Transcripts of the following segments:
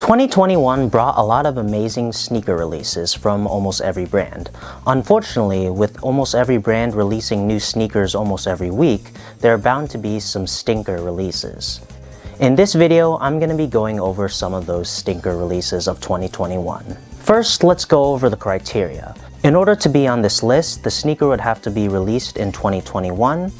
2021 brought a lot of amazing sneaker releases from almost every brand. Unfortunately, with almost every brand releasing new sneakers almost every week, there are bound to be some stinker releases. In this video, I'm going to be going over some of those stinker releases of 2021. First, let's go over the criteria. In order to be on this list, the sneaker would have to be released in 2021.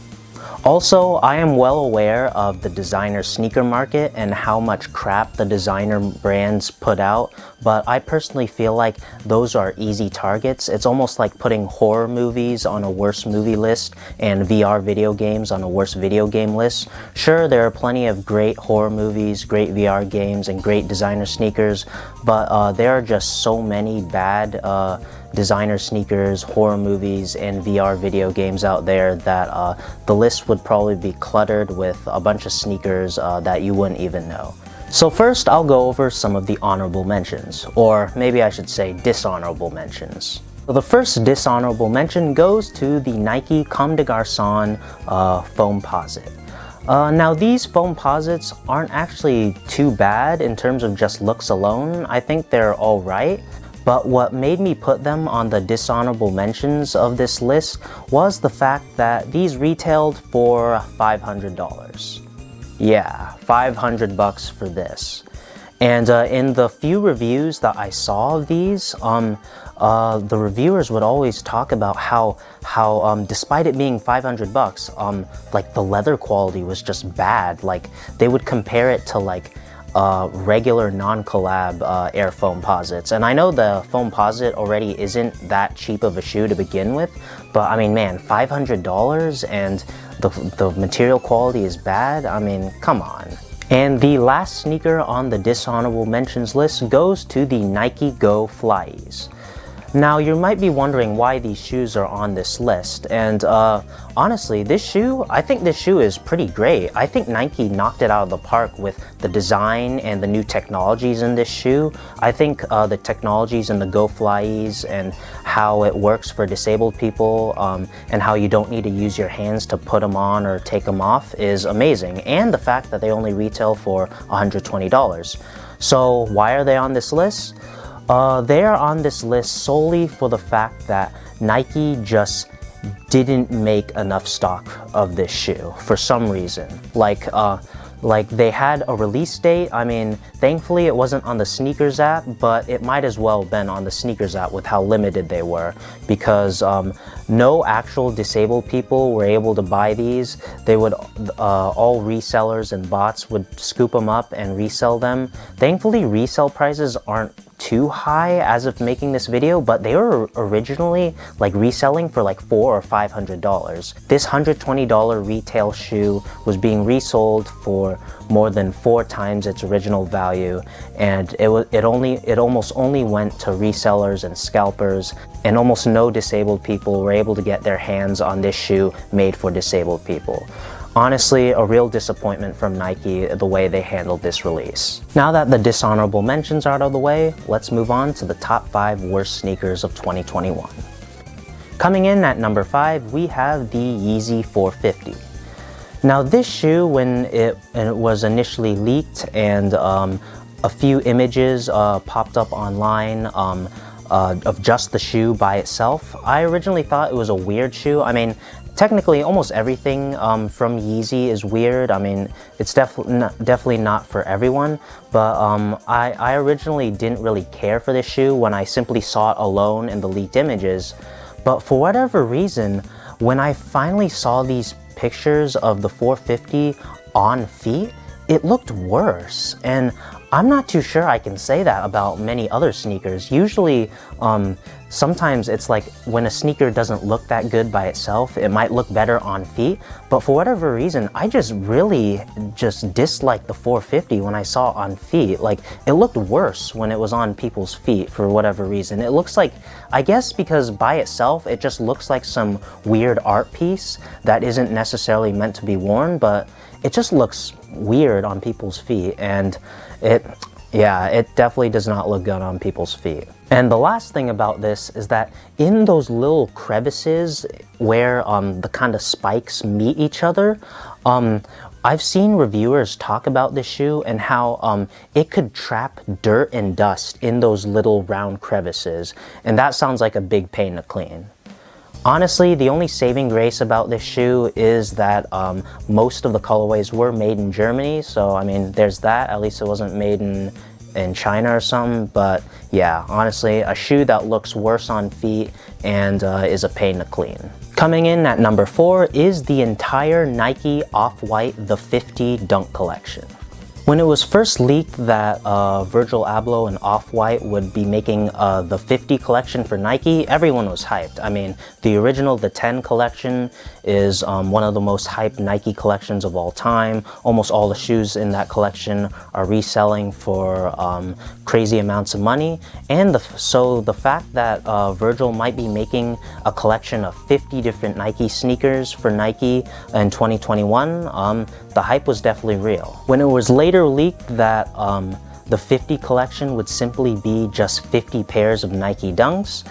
Also, I am well aware of the designer sneaker market and how much crap the designer brands put out, but I personally feel like those are easy targets. It's almost like putting horror movies on a worst movie list and VR video games on a worst video game list. Sure, there are plenty of great horror movies, great VR games, and great designer sneakers, but there are just so many bad designer sneakers, horror movies, and VR video games out there that the list would probably be cluttered with a bunch of sneakers that you wouldn't even know. So first, I'll go over some of the honorable mentions, or maybe I should say dishonorable mentions. So the first dishonorable mention goes to the Nike Comme des Garçons Foamposite. Now these Foamposites aren't actually too bad in terms of just looks alone. I think they're alright. But what made me put them on the dishonorable mentions of this list was the fact that these retailed for $500. Yeah, 500 bucks for this. And in the few reviews that I saw of these, the reviewers would always talk about how despite it being 500 bucks, like the leather quality was just bad. Like they would compare it to like regular non-collab Air Foamposites. And I know the Foamposite already isn't that cheap of a shoe to begin with, but I mean, man, $500 and the material quality is bad? I mean, come on. And the last sneaker on the dishonorable mentions list goes to the Nike Go Flyies. Now, you might be wondering why these shoes are on this list, and honestly, I think this shoe is pretty great. I think Nike knocked it out of the park with the design and the new technologies in this shoe. I think the technologies in the Go Flyies and how it works for disabled people and how you don't need to use your hands to put them on or take them off is amazing, and the fact that they only retail for $120. So why are they on this list? They are on this list solely for the fact that Nike just didn't make enough stock of this shoe for some reason. Like they had a release date. I mean, thankfully it wasn't on the sneakers app, but it might as well have been on the sneakers app with how limited they were, because no actual disabled people were able to buy these. They would, all resellers and bots would scoop them up and resell them. Thankfully, resale prices aren't too high as of making this video, but they were originally like reselling for like $400 or $500. This $120 retail shoe was being resold for more than 4 times its original value, and it almost only went to resellers and scalpers, and almost no disabled people were able to get their hands on this shoe made for disabled people. Honestly, a real disappointment from Nike the way they handled this release. Now that the dishonorable mentions are out of the way, let's move on to the top 5 worst sneakers of 2021. Coming in at number 5, we have the Yeezy 450. Now this shoe, when it was initially leaked and a few images popped up online of just the shoe by itself, I originally thought it was a weird shoe. I mean, technically, almost everything from Yeezy is weird. I mean, it's definitely not for everyone, but I originally didn't really care for this shoe when I simply saw it alone in the leaked images. But for whatever reason, when I finally saw these pictures of the 450 on feet, it looked worse. And I'm not too sure I can say that about many other sneakers. Usually, sometimes it's like when a sneaker doesn't look that good by itself, it might look better on feet. But for whatever reason, I just really disliked the 450 when I saw it on feet. Like, it looked worse when it was on people's feet for whatever reason. It looks like, I guess because by itself, it just looks like some weird art piece that isn't necessarily meant to be worn, but it just looks weird on people's feet, and it definitely does not look good on people's feet. And the last thing about this is that in those little crevices where the kind of spikes meet each other, I've seen reviewers talk about this shoe and how it could trap dirt and dust in those little round crevices, and that sounds like a big pain to clean. Honestly, the only saving grace about this shoe is that most of the colorways were made in Germany, so I mean, there's that. At least it wasn't made in China or something, but yeah, honestly, a shoe that looks worse on feet and is a pain to clean. Coming in at number 4 is the entire Nike Off-White The 50 Dunk Collection. When it was first leaked that Virgil Abloh and Off-White would be making the 50 collection for Nike, everyone was hyped. I mean, the original, the 10 collection, is one of the most hyped Nike collections of all time. Almost all the shoes in that collection are reselling for crazy amounts of money. And so the fact that Virgil might be making a collection of 50 different Nike sneakers for Nike in 2021, the hype was definitely real. When it was later leaked that the 50 collection would simply be just 50 pairs of Nike Dunks,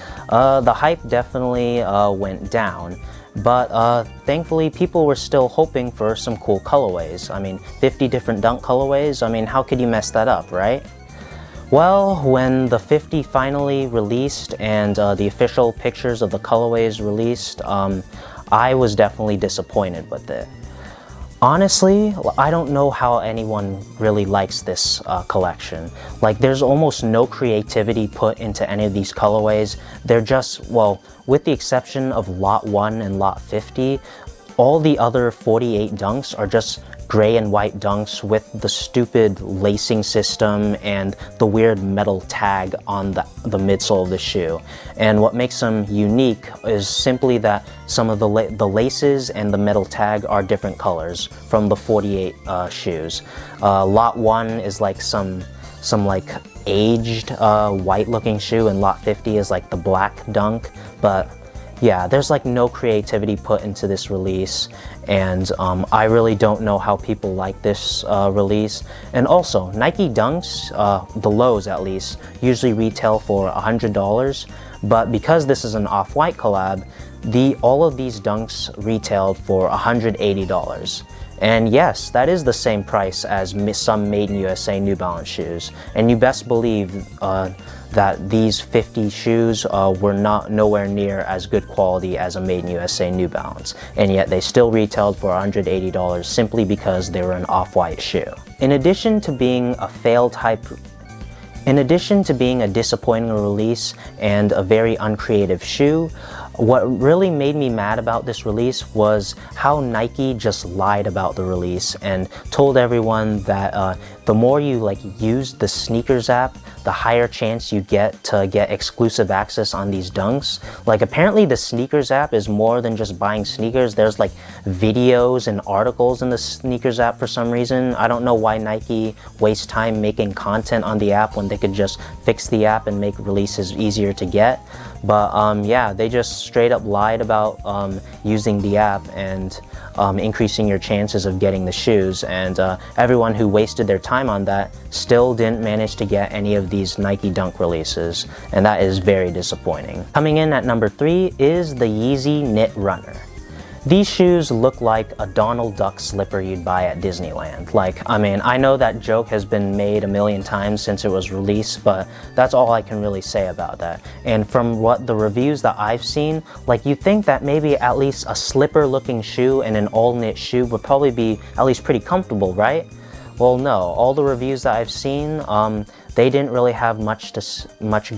the hype definitely went down. But thankfully, people were still hoping for some cool colorways. I mean, 50 different Dunk colorways, I mean, how could you mess that up, right? Well, when the 50 finally released and the official pictures of the colorways released, I was definitely disappointed with it. Honestly, I don't know how anyone really likes this collection. Like, there's almost no creativity put into any of these colorways. They're just, well, with the exception of Lot 1 and Lot 50, all the other 48 Dunks are just gray and white Dunks with the stupid lacing system and the weird metal tag on the midsole of the shoe. And what makes them unique is simply that some of the laces and the metal tag are different colors from the 48 shoes. Lot 1 is like some like aged white looking shoe, and Lot 50 is like the black Dunk. But yeah, there's like no creativity put into this release, and I really don't know how people like this release. And also, Nike Dunks, the lows at least, usually retail for $100, but because this is an Off-White collab, all of these Dunks retailed for $180. And yes, that is the same price as some Made in USA New Balance shoes. And you best believe that these 50 shoes were nowhere near as good quality as a Made in USA New Balance. And yet they still retailed for $180 simply because they were an Off-White shoe. In addition to being a disappointing release and a very uncreative shoe, what really made me mad about this release was how Nike just lied about the release and told everyone that the more you use the sneakers app, the higher chance you get to get exclusive access on these Dunks. Like, apparently the sneakers app is more than just buying sneakers. There's like videos and articles in the sneakers app for some reason. I don't know why Nike wastes time making content on the app when they could just fix the app and make releases easier to get. But yeah, they just straight up lied about using the app and increasing your chances of getting the shoes, and everyone who wasted their time on that still didn't manage to get any of these Nike Dunk releases, and that is very disappointing. Coming in at number 3 is the Yeezy Knit Runner. These shoes look like a Donald Duck slipper you'd buy at Disneyland. Like, I mean, I know that joke has been made a million times since it was released, but that's all I can really say about that. And from what the reviews that I've seen, like, you'd think that maybe at least a slipper looking shoe and an all knit shoe would probably be at least pretty comfortable, right? Well, no, all the reviews that I've seen, they didn't really have much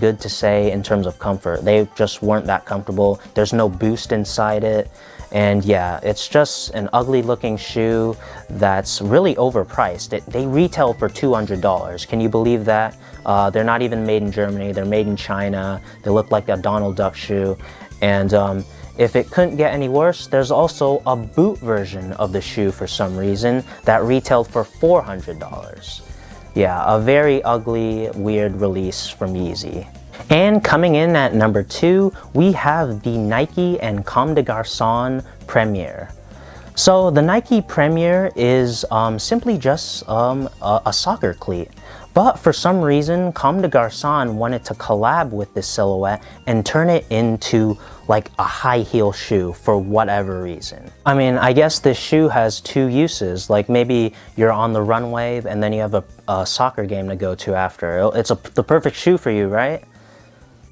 good to say in terms of comfort. They just weren't that comfortable. There's no boost inside it. And yeah, it's just an ugly looking shoe that's really overpriced. They retail for $200. Can you believe that? They're not even made in Germany. They're made in China. They look like a Donald Duck shoe. And if it couldn't get any worse, there's also a boot version of the shoe for some reason that retailed for $400. Yeah, a very ugly, weird release from Yeezy. And coming in at number 2, we have the Nike and Comme des Garçons Premier. So the Nike Premier is simply just a soccer cleat, But for some reason, Comme des Garçons wanted to collab with this silhouette and turn it into like a high heel shoe for whatever reason. I mean, I guess this shoe has two uses. Like maybe you're on the runway and then you have a soccer game to go to after. It's the perfect shoe for you, right?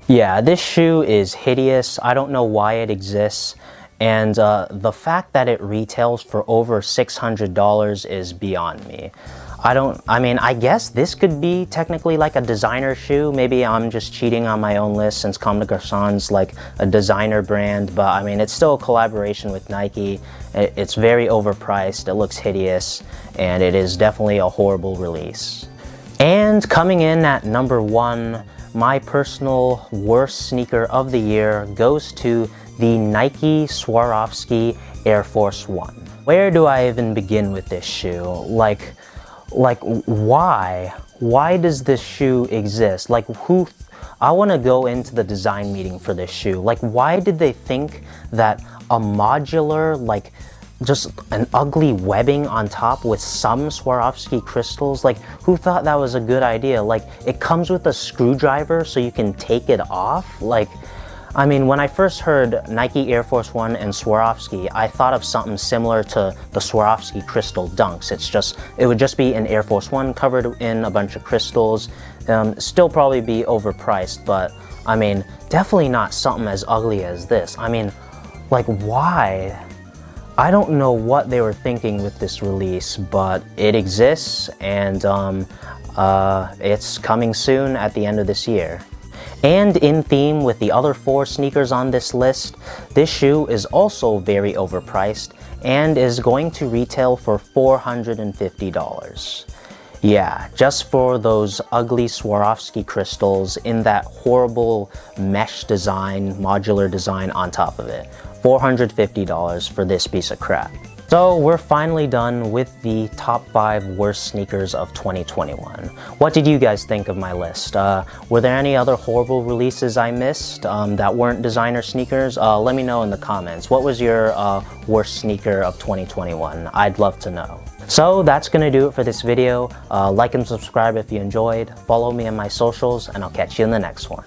Yeah, this shoe is hideous. I don't know why it exists. And the fact that it retails for over $600 is beyond me. I mean, I guess this could be technically like a designer shoe. Maybe I'm just cheating on my own list since Comme des Garçons like a designer brand, but I mean, it's still a collaboration with Nike. It's very overpriced, it looks hideous, and it is definitely a horrible release. And coming in at number 1, my personal worst sneaker of the year goes to the Nike Swarovski Air Force 1. Where do I even begin with this shoe? Like why? Why does this shoe exist? Like I want to go into the design meeting for this shoe. Like why did they think that a modular, like just an ugly webbing on top with some Swarovski crystals, like who thought that was a good idea? Like it comes with a screwdriver so you can take it off? Like, I mean, when I first heard Nike Air Force 1 and Swarovski, I thought of something similar to the Swarovski crystal dunks. It would just be an Air Force 1 covered in a bunch of crystals. Still probably be overpriced, but I mean, definitely not something as ugly as this. I mean, like why? I don't know what they were thinking with this release, but it exists and it's coming soon at the end of this year. And in theme with the other 4 sneakers on this list, this shoe is also very overpriced and is going to retail for $450. Yeah, just for those ugly Swarovski crystals in that horrible mesh design, modular design on top of it. $450 for this piece of crap. So we're finally done with the top 5 worst sneakers of 2021. What did you guys think of my list? Were there any other horrible releases I missed that weren't designer sneakers? Let me know in the comments. What was your worst sneaker of 2021? I'd love to know. So that's gonna do it for this video. Like and subscribe if you enjoyed. Follow me on my socials and I'll catch you in the next one.